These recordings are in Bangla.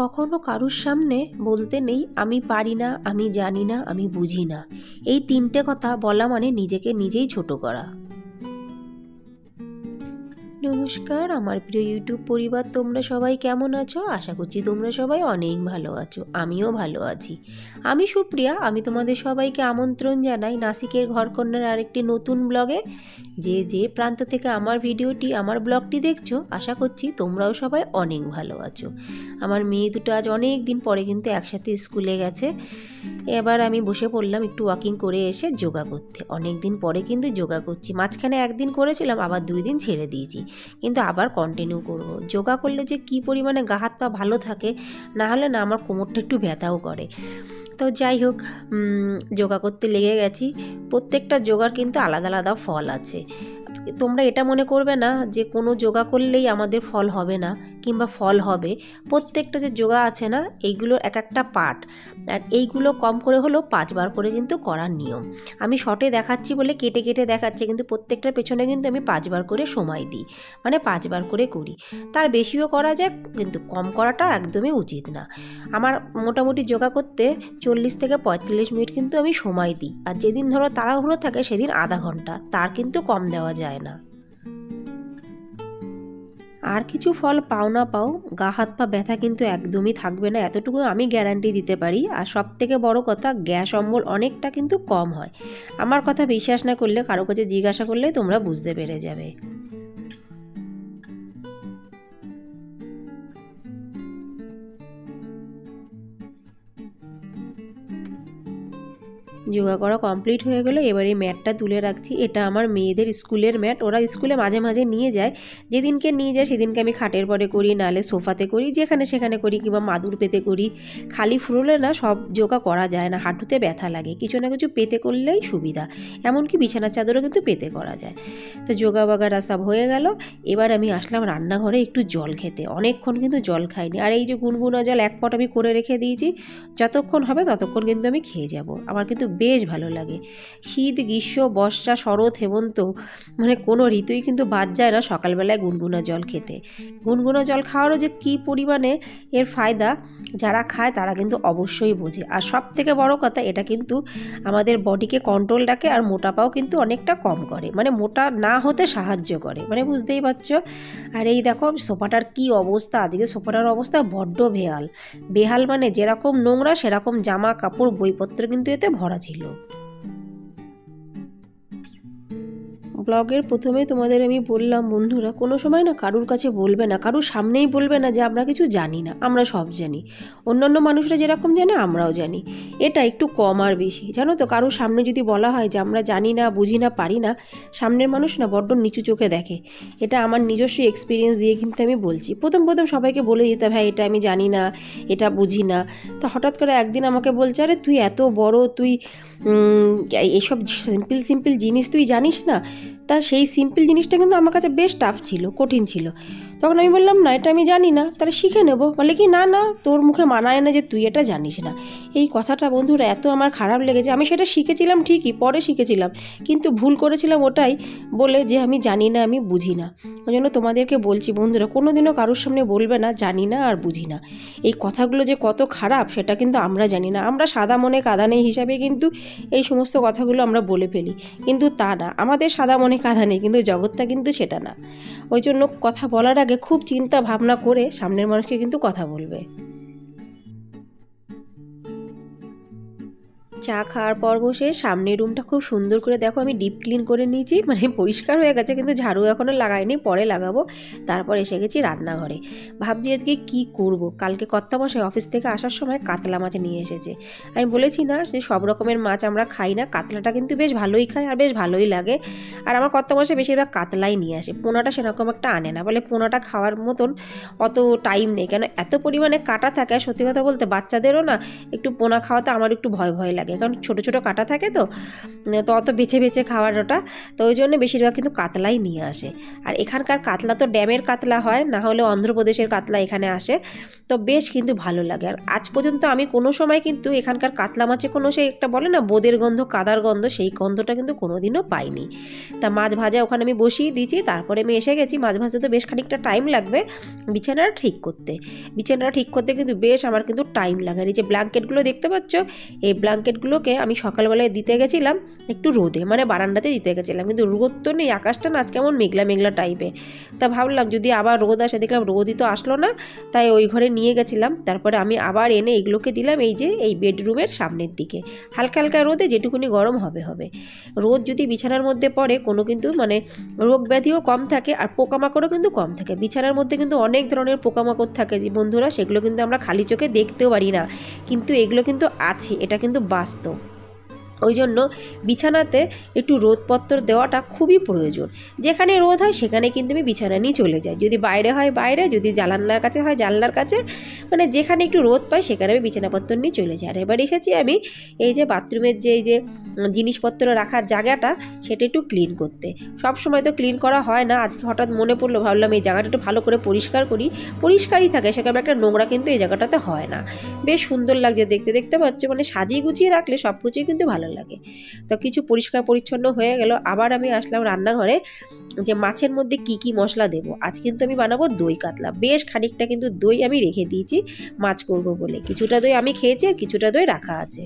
কখনো কারুর সামনে বলতে নেই আমি পারি না, আমি জানি না, আমি বুঝি না। এই তিনটে কথা বলা মানে নিজেকে নিজেই ছোট করা। নমস্কার আমার প্রিয় ইউটিউব পরিবার, তোমরা সবাই কেমন আছো? আশা করছি তোমরা সবাই অনেক ভালো আছো, আমিও ভালো আছি। আমি সুপ্রিয়া, আমি তোমাদের সবাইকে আমন্ত্রণ জানাই নাসিকের ঘরকন্যার আরেকটি নতুন ব্লগে। যে প্রান্ত থেকে আমার ভিডিওটি, আমার ব্লগটি দেখছো, আশা করছি তোমরাও সবাই অনেক ভালো আছো। আমার মেয়ে দুটো আজ অনেক দিন পরে কিন্তু একসাথে স্কুলে গেছে। এবার আমি বসে পড়লাম একটু ওয়াকিং করে এসে যোগা করতে। অনেক দিন পরে কিন্তু যোগা করছি। মাঝখানে একদিন করেছিলাম, আবার 2 দিন ছেড়ে দিয়েছি, কিন্তু আবার কন্টিনিউ করব। যোগা করলে যে কী পরিমাণে গা হাত পা ভালো থাকে, না হলে না আমার কোমরটা একটু ব্যথাও করে। তো যাই হোক, যোগা করতে লেগে গেছি। প্রত্যেকটা যোগার কিন্তু আলাদা আলাদা ফল আছে। তোমরা এটা মনে করবে না যে কোনো যোগা করলেই আমাদের ফল হবে না কিংবা ফল হবে। প্রত্যেকটা যে যোগা আছে না, এইগুলোর এক একটা পার্ট, আর এইগুলো কম করে হলেও 5 বার করে কিন্তু করার নিয়ম। আমি শর্টে দেখাচ্ছি বলে কেটে কেটে দেখাচ্ছি, কিন্তু প্রত্যেকটার পেছনে কিন্তু আমি 5 বার করে সময় দিই, মানে 5 বার করে করি। তার বেশিও করা যায়, কিন্তু কম করাটা একদমই উচিত না। আমার মোটামুটি যোগা করতে 40 থেকে 45 মিনিট কিন্তু আমি সময় দিই, আর যেদিন ধরো তাড়াহুড়ো থাকে সেদিন আধা ঘন্টা, তার কিন্তু কম দেওয়া যায় না। আর কিছু ফল পাও না পাও, গা হাত পা ব্যথা কিন্তু একদমই থাকবে না, এতটুকু আমি গ্যারান্টি দিতে পারি। আর সব থেকে বড় কথা, গ্যাস অম্বল অনেকটা কিন্তু কম হয়। আমার কথা বিশ্বাস না করলে কারো কাছে জিজ্ঞাসা করলে তোমরা বুঝতে পেরে যাবে। যোগা করা কমপ্লিট হয়ে গেলো। এবার এই ম্যাটটা তুলে রাখছি। এটা আমার মেয়েদের স্কুলের ম্যাট, ওরা স্কুলে মাঝে মাঝে নিয়ে যায়। যেদিনকে নিয়ে যায় সেদিনকে আমি খাটের পরে করি, নাহলে সোফাতে করি, যেখানে সেখানে করি, কিংবা মাদুর পেতে করি। খালি ফ্লোরে না সব যোগা করা যায় না, হাঁটুতে ব্যথা লাগে, কিছু না কিছু পেতে করলেই সুবিধা। এমনকি বিছানার চাদরও কিন্তু পেতে করা যায়। তো যোগা বাগারা সব হয়ে গেল। এবার আমি আসলাম রান্নাঘরে একটু জল খেতে। অনেকক্ষণ কিন্তু জল খাইনি, আর এই যে গুনগুনা জল 1 পট আমি করে রেখে দিয়েছি, যতক্ষণ হবে ততক্ষণ কিন্তু আমি খেয়ে যাব। আমার কিন্তু বেশ ভালো লাগে। শীত, গ্রীষ্ম, বর্ষা, শরৎ, হেমন্ত, মানে কোনো ঋতুই কিন্তু বাদ যায় না সকালবেলায় গুনগুনা জল খেতে। গুনগুনা জল খাওয়ারও যে কী পরিমাণে এর ফায়দা, যারা খায় তারা কিন্তু অবশ্যই বোঝে। আর সব থেকে বড় কথা, এটা কিন্তু আমাদের বডিকে কন্ট্রোল রাখে, আর মোটাপাও কিন্তু অনেকটা কম করে, মানে মোটা না হতে সাহায্য করে, মানে বুঝতেই পারছো। আর এই দেখো সোফাটার কি অবস্থা, আজকে সোফাটার অবস্থা বড্ড বেহাল। বেহাল মানে যেরকম নোংরা সেরকম জামা কাপড় বইপত্র কিন্তু এতে ভরা ছিল। ব্লগের প্রথমে তোমাদের আমি বললাম, বন্ধুরা কোনো সময় না কারুর কাছে বলবে না, কারুর সামনেই বলবে না যে আমরা কিছু জানি না। আমরা সব জানি, অন্যান্য মানুষরা যেরকম জানে আমরাও জানি। এটা একটু কম আর বেশি, জানো তো। কারুর সামনে যদি বলা হয় যে আমরা জানি না, বুঝি না, পারি না, সামনের মানুষ না বড্ড নিচু চোখে দেখে। এটা আমার নিজস্ব এক্সপিরিয়েন্স দিয়ে কিন্তু আমি বলছি। প্রথম সবাইকে বলে দিতে, ভাই এটা আমি জানি না, এটা বুঝি না। তো হঠাৎ করে একদিন আমাকে বলছে, আরে তুই এত বড়, তুই এসব সিম্পল সিম্পল জিনিস তুই জানিস না। তা সেই সিম্পল জিনিসটা কিন্তু আমার কাছে বেশ টাফ ছিল, কঠিন ছিল। তখন আমি বললাম, না এটা আমি জানি না, তাহলে শিখে নেব। বলে কি, না না, তোর মুখে মানায় না যে তুই এটা জানিস না। এই কথাটা বন্ধুরা এত আমার খারাপ লেগেছে। আমি সেটা শিখেছিলাম ঠিকই, পরে শিখেছিলাম, কিন্তু ভুল করেছিলাম ওটাই বলে যে আমি জানি না, আমি বুঝি না। ওই জন্য তোমাদেরকে বলছি বন্ধুরা, কোনো দিনও কারোর সামনে বলবে না জানি না আর বুঝি না। এই কথাগুলো যে কত খারাপ সেটা কিন্তু আমরা জানি না। আমরা সাদা মনে কাদা নেই হিসাবে কিন্তু এই সমস্ত কথাগুলো আমরা বলে ফেলি, কিন্তু তা না। আমাদের সাদা মনে কাদা নেই, কিন্তু জগৎটা কিন্তু সেটা না। ওই জন্য কথা বলার আগে খুব চিন্তা ভাবনা করে সামনের মানুষকে কিন্তু কথা বলবে। চা খাওয়ার পর বসে সামনের রুমটা খুব সুন্দর করে দেখো আমি ডিপ ক্লিন করে নিয়েছি, মানে পরিষ্কার হয়ে গেছে, কিন্তু ঝাড়ু এখনও লাগাইনি, পরে লাগাবো। তারপর এসে গেছি রান্নাঘরে। ভাবছি আজকে কি করব। কালকে কর্তামশাই অফিস থেকে আসার সময় কাতলা মাছ নিয়ে এসেছে। আমি বলেছি না যে সব রকমের মাছ আমরা খাই না, কাতলাটা কিন্তু বেশ ভালোই খাই আর বেশ ভালোই লাগে। আর আমার কর্তামশাই বেশিরভাগ কাতলাই নিয়ে আসে, পোনাটা সেরকম একটা আনে না, বলে পোনাটা খাওয়ার মতন অত টাইম নেই, কেন এত পরিমাণে কাটা থাকে। আর সত্যি কথা বলতে বাচ্চাদেরও না একটু পোনা খাওয়াতে আমার একটু ভয় ভয় লাগে, কারণ ছোটো ছোটো কাটা থাকে তো অত বেছে বেছে খাওয়ার ওটা, তো ওই জন্য বেশিরভাগ কিন্তু কাতলাই নিয়ে আসে। আর এখানকার কাতলা তো ড্যামের কাতলা হয়, না হলে অন্ধ্রপ্রদেশের কাতলা এখানে আসে, তো বেশ কিন্তু ভালো লাগে। আর আজ পর্যন্ত আমি কোনো সময় কিন্তু এখানকার কাতলা মাছে কোনো সেই একটা বলে না বোদের গন্ধ, কাদার গন্ধ, সেই গন্ধটা কিন্তু কোনোদিনও পাইনি। তা মাছ ভাজা ওখানে আমি বসিয়ে দিয়েছি, তারপরে আমি এসে গেছি। মাছ ভাজতে তো বেশ খানিকটা টাইম লাগবে বিছানাটা ঠিক করতে কিন্তু বেশ আমার কিন্তু টাইম লাগে। আর এই যে ব্ল্যাঙ্কেটগুলো দেখতে পাচ্ছ, এই ব্ল্যাঙ্কেটগুলোকে আমি সকালবেলায় দিতে গেছিলাম একটু রোদে, মানে বারান্দাতে দিতে গেছিলাম, কিন্তু রোদ তো নেই, আকাশটা না আজ কেমন মেঘলা মেঘলা টাইপের। তা ভাবলাম যদি আবার রোদ আসে, দেখলাম রোদই তো আসলো না, তাই ওই ঘরে নিয়ে গেছিলাম। তারপরে আমি আবার এনে এগুলোকে দিলাম এই যে এই বেডরুমের সামনের দিকে, হালকা হালকা রোদে যেটুকুনি গরম হবে। রোদ যদি বিছানার মধ্যে পড়ে কোনো কিন্তু মানে রোগ ব্যাধিও কম থাকে, আর পোকামাকড়ও কিন্তু কম থাকে। বিছানার মধ্যে কিন্তু অনেক ধরনের পোকামাকড় থাকে যে বন্ধুরা, সেগুলো কিন্তু আমরা খালি চোখে দেখতেও পারি না, কিন্তু এগুলো কিন্তু আছে, এটা কিন্তু বাস্তব। ওই জন্য বিছানাতে একটু রোদপত্র দেওয়াটা খুবই প্রয়োজন। যেখানে রোদ হয় সেখানে কিন্তু আমি বিছানা নিয়ে চলে যাই, যদি বাইরে হয় বাইরে, যদি জানালার কাছে হয় জানলার কাছে, মানে যেখানে একটু রোদ পাই সেখানে আমি বিছানাপত্র নিয়ে চলে যাই। আর এবার এসেছি আমি এই যে বাথরুমের যে এই যে জিনিসপত্র রাখার জায়গাটা, সেটা একটু ক্লিন করতে। সব সময় তো ক্লিন করা হয় না, আজকে হঠাৎ মনে পড়লো, ভাবলাম এই জায়গাটা একটু ভালো করে পরিষ্কার করি। পরিষ্কারই থাকে, সেখানে একটা নোংরা কিন্তু এই জায়গাটাতে হয় না, বেশ সুন্দর লাগছে দেখতে পাচ্ছ, মানে সাজিয়ে গুছিয়ে রাখলে সব কিছুই কিন্তু ভালো লাগে। তো কিছু পরিষ্কার পরিচ্ছন্ন হয়ে গেল, আবার আমি আসলাম রান্নাঘরে যে মাছের মধ্যে কি কি মশলা দেব। আজ কিন্তু আমি বানাবো দই কাতলা, বেশ খানিকটা কিন্তু দই আমি রেখে দিয়েছি মাছ করব বলে। কিছুটা দই আমি খেয়েছি আর কিছুটা দই রাখা আছে।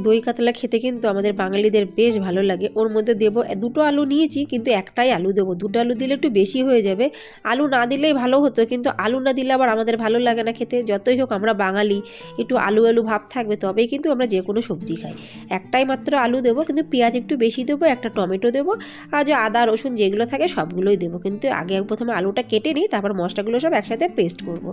দই কাতলা খেতে কিন্তু আমাদের বাঙালিদের বেশ ভালো লাগে। ওর মধ্যে দেবো দুটো আলু নিয়েছি, কিন্তু একটাই আলু দেবো, দুটো আলু দিলে একটু বেশি হয়ে যাবে। আলু না দিলেই ভালো হতো, কিন্তু আলু না দিলে আবার আমাদের ভালো লাগে না খেতে। যতই হোক আমরা বাঙালি, একটু আলু আলু ভাব থাকবে, তবেই কিন্তু আমরা যে কোনো সবজি খাই। একটাই মাত্র আলু দেবো, কিন্তু পেঁয়াজ একটু বেশি দেবো, একটা টমেটো দেবো, আর যে আদা রসুন যেগুলো থাকে সবগুলোই দেবো। কিন্তু আগে প্রথমে আলুটা কেটে নিই, তারপর মশলাগুলো সব একসাথে পেস্ট করব।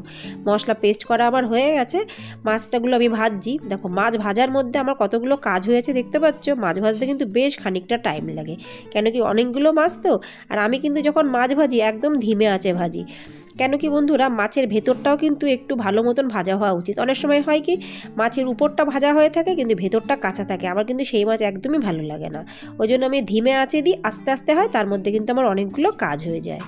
মশলা পেস্ট করা আমার হয়ে গেছে, মাছটাগুলো আমি ভাজছি। দেখো মাছ ভাজার মধ্যে আমার কতগুলো কাজ হয়েছে দেখতে পাচ্ছ। মাছ ভাজতে কিন্তু বেশ খানিকটা টাইম লাগে, কেন কি অনেকগুলো মাছ তো। আর আমি কিন্তু যখন মাছ ভাজি একদম ধিমে আঁচে ভাজি, কেন কি বন্ধুরা মাছের ভেতরটাও কিন্তু একটু ভালো মতন ভাজা হওয়া উচিত। অনেক সময় হয় কি মাছের উপরটা ভাজা হয়ে থাকে কিন্তু ভেতরটা কাঁচা থাকে, আমার কিন্তু সেই মাছ একদমই ভালো লাগে না। ওই জন্য আমি ধিমে আঁচে দিই, আস্তে আস্তে হয়, তার মধ্যে কিন্তু আমার অনেকগুলো কাজ হয়ে যায়।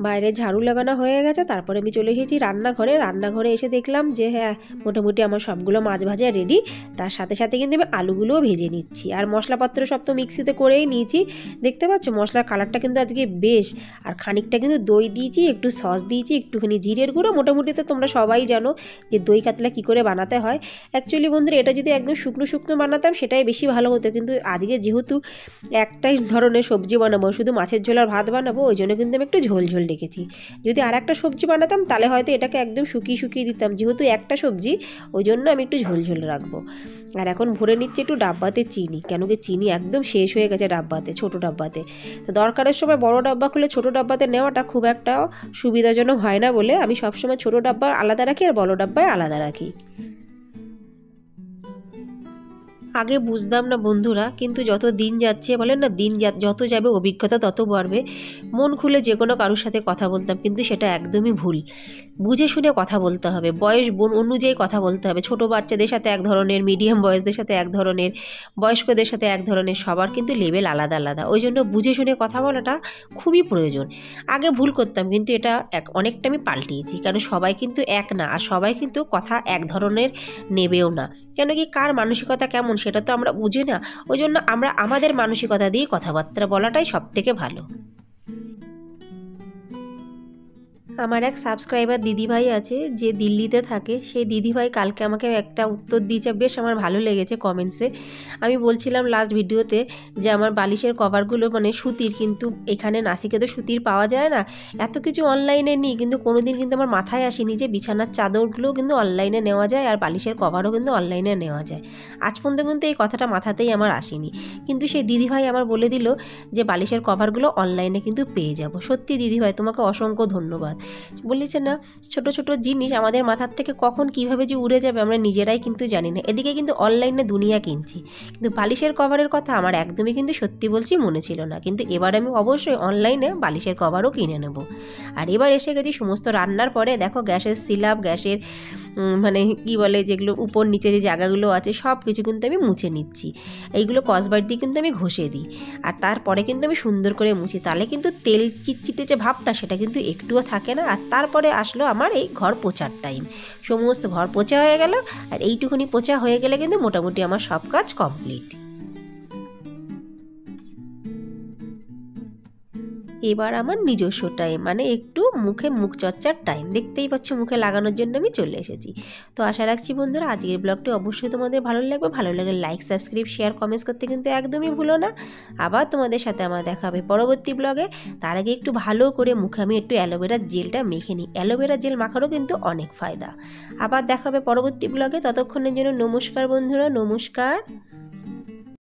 বাইরে ঝাড়ু লাগানো হয়ে গেছে, তারপরে আমি চলে এসেছি রান্নাঘরে এসে দেখলাম যে হ্যাঁ মোটামুটি আমার সবগুলো মাছ ভাজা রেডি। তার সাথে সাথে কিন্তু আমি আলুগুলোও ভেজে নিচ্ছি, আর মশলাপত্র সব তো মিক্সিতে করেই নিয়েছি। দেখতে পাচ্ছ মশলার কালারটা কিন্তু আজকে বেশ। আর খানিকটা কিন্তু দই দিয়েছি, একটু সস দিয়েছি, একটুখানি জিরের গুঁড়ো। মোটামুটি তো তোমরা সবাই জানো যে দই কাতলা কী করে বানাতে হয়। অ্যাকচুয়ালি বন্ধুরা এটা যদি একদম শুকনো শুকনো বানাতাম সেটাই বেশি ভালো হতো, কিন্তু আজকে যেহেতু একটাই ধরনের সবজি বানাবো, শুধু মাছের ঝোল আর ভাত বানাবো, ওই জন্য কিন্তু আমি একটু ঝোল ঝোল রেখেছি। যদি আর একটা সবজি বানাতাম তাহলে হয়তো এটাকে একদম শুকিয়ে দিতাম, যেহেতু একটা সবজি ওই জন্য আমি একটু ঝোল ঝোল রাখবো। আর এখন ভরে নিচ্ছি একটু ডাব্বাতে চিনি, কেন কি চিনি একদম শেষ হয়ে গেছে ডাব্বাতে, ছোটো ডাব্বাতে। তো দরকারের সময় বড় ডাব্বা খুলে ছোটো ডাব্বাতে নেওয়াটা খুব একটা সুবিধাজনক হয় না বলে আমি সবসময় ছোটো ডাব্বা আলাদা রাখি আর বড় ডাব্বায় আলাদা রাখি। আগে বুঝতাম না বন্ধুরা, কিন্তু যত দিন যাচ্ছে বলেন না, দিন যত যাবে অভিজ্ঞতা তত বাড়বে। মন খুলে যে কোনো কারোর সাথে কথা বলতাম, কিন্তু সেটা একদমই ভুল। বুঝে শুনে কথা বলতে হবে, বয়স অনুযায়ী কথা বলতে হবে। ছোট বাচ্চাদের সাথে এক ধরনের, মিডিয়াম বয়সদের সাথে এক ধরনের, বয়স্কদের সাথে এক ধরনের, সবার কিন্তু লেভেল আলাদা আলাদা। ওই জন্য বুঝে শুনে কথা বলাটা খুবই প্রয়োজন। আগে ভুল করতাম, কিন্তু এটা অনেকটা আমি পাল্টিয়েছি, কারণ সবাই কিন্তু এক না, আর সবাই কিন্তু কথা এক ধরনের নেবেও না। কেন কি কার মানসিকতা কেমন সেটা তো আমরা বুঝি না। ওই জন্য আমরা আমাদের মানসিকতা দিয়ে কথাবার্তা বলাটাই সবথেকে ভালো। আমার এক সাবস্ক্রাইবার দিদিভাই আছে যে দিল্লিতে থাকে, সেই দিদিভাই কালকে আমাকে একটা উত্তর দিয়েছে, বেশ আমার ভালো লেগেছে কমেন্টসে। আমি বলছিলাম লাস্ট ভিডিওতে যে আমার বালিশের কভারগুলো মানে সুতির, কিন্তু এখানে নাসিকে তো সুতির পাওয়া যায় না, এত কিছু অনলাইনে নিই, কিন্তু কোনোদিন কিন্তু আমার মাথায় আসেনি যে বিছানার চাদরগুলোও কিন্তু অনলাইনে নেওয়া যায়, আর বালিশের কভারও কিন্তু অনলাইনে নেওয়া যায়। আজ পর্যন্ত কিন্তু এই কথাটা মাথাতেই আমার আসেনি, কিন্তু সেই দিদিভাই আমার বলে দিল যে বালিশের কভারগুলো অনলাইনে কিন্তু পেয়ে যাব। সত্যি দিদিভাই তোমাকে অসংখ্য ধন্যবাদ। বলেছে না, ছোট ছোট জিনিস আমাদের মাথার থেকে কখন কিভাবে যে উড়ে যাবে আমরা নিজেরাই কিন্তু জানি না। এদিকে কিন্তু অনলাইনে দুনিয়া কিনছি, কিন্তু বালিশের কভারের কথা আমার একদমই কিন্তু সত্যি বলছি মনে ছিল না। কিন্তু এবার আমি অবশ্যই অনলাইনে বালিশের কভারও কিনে নেব। আর এবার এসে গেছি সমস্ত রান্নার পরে। দেখো গ্যাসের সিলাপ, গ্যাসের মানে কি বলে যেগুলো উপর নিচে যে জায়গাগুলো আছে সব কিছু কিন্তু আমি মুছে নিচ্ছি। এইগুলো কসবার দিয়ে কিন্তু আমি ঘষে দিই, আর তারপরে কিন্তু আমি সুন্দর করে মুছি, তাহলে কিন্তু তেল চিটচিটে যে ভাবটা সেটা কিন্তু একটুও থাকে না। আর তারপরে আসলো আমার এই ঘর পোছার টাইম। সমস্ত ঘর পোছা হয়ে গেল, আর এইটুকুনি পোছা হয়ে গেলে কিন্তু মোটামুটি আমার সব কাজ কমপ্লিট। এবার আমার নিজস্ব টাইম, মানে একটু মুখে মুখ চর্চার টাইম। দেখতেই পাচ্ছ মুখে লাগানোর জন্য আমি চলে এসেছি। তো আশা রাখছি বন্ধুরা আজকের ব্লগটি অবশ্যই তোমাদের ভালো লাগবে। ভালো লাগলে লাইক, সাবস্ক্রাইব, শেয়ার, কমেন্টস করতে কিন্তু একদমই ভুলো না। আবার তোমাদের সাথে আমার দেখা হবে পরবর্তী ব্লগে। তার আগে একটু ভালো করে মুখে আমি একটু অ্যালোভেরার জেলটা মেখে নিই। অ্যালোভেরা জেল মাখারও কিন্তু অনেক ফায়দা। আবার দেখা হবে পরবর্তী ব্লগে। ততক্ষণের জন্য নমস্কার বন্ধুরা, নমস্কার।